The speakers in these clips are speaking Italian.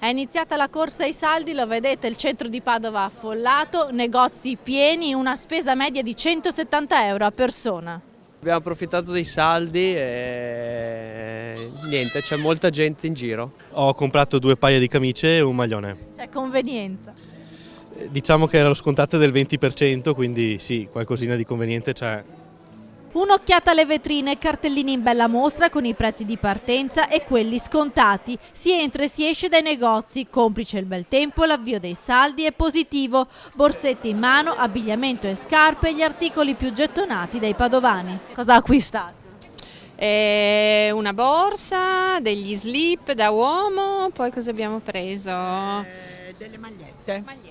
È iniziata la corsa ai saldi, lo vedete, il centro di Padova affollato, negozi pieni, una spesa media di 170 euro a persona. Abbiamo approfittato dei saldi e niente, c'è molta gente in giro. Ho comprato 2 paia di camicie e un maglione. C'è convenienza. Diciamo che erano scontate del 20%, quindi sì, qualcosina di conveniente c'è. Un'occhiata alle vetrine, cartellini in bella mostra con i prezzi di partenza e quelli scontati. Si entra e si esce dai negozi, complice il bel tempo, l'avvio dei saldi è positivo. Borsette in mano, abbigliamento e scarpe, gli articoli più gettonati dai padovani. Cosa ha acquistato? Una borsa, degli slip da uomo, poi cosa abbiamo preso? Delle magliette.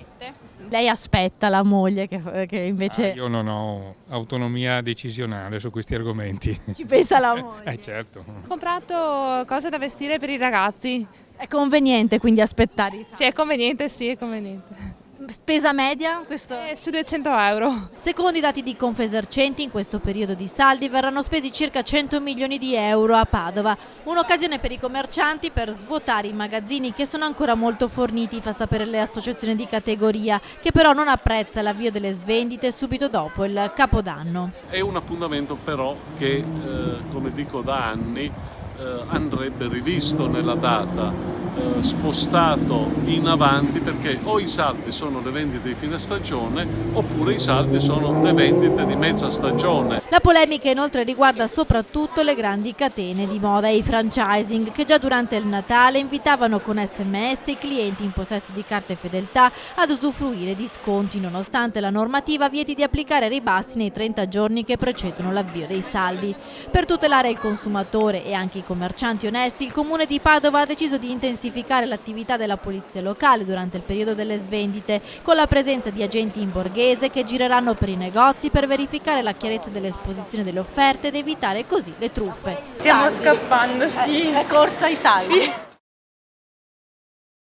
Lei aspetta la moglie che invece Io non ho autonomia decisionale su questi argomenti. ci pensa la moglie. Certo. Ho comprato cose da vestire per i ragazzi. È conveniente quindi aspettare i saldi. Sì, è conveniente. Spesa media? Questo... Su 200 euro. Secondo i dati di Confesercenti, in questo periodo di saldi verranno spesi circa 100 milioni di euro a Padova. Un'occasione per i commercianti per svuotare i magazzini che sono ancora molto forniti, fa sapere le associazioni di categoria, che però non apprezza l'avvio delle svendite subito dopo il Capodanno. È un appuntamento però che, come dico da anni, andrebbe rivisto nella data, spostato in avanti, perché o i saldi sono le vendite di fine stagione oppure i saldi sono le vendite di mezza stagione. La polemica inoltre riguarda soprattutto le grandi catene di moda e i franchising che già durante il Natale invitavano con SMS i clienti in possesso di carte fedeltà ad usufruire di sconti, nonostante la normativa vieti di applicare ribassi nei 30 giorni che precedono l'avvio dei saldi. Per tutelare il consumatore e anche i commercianti onesti, il Comune di Padova ha deciso di intensificare l'attività della polizia locale durante il periodo delle svendite, con la presenza di agenti in borghese che gireranno per i negozi per verificare la chiarezza dell'esposizione delle offerte ed evitare così le truffe. Stiamo scappando, sì. È corsa ai saldi? Sì.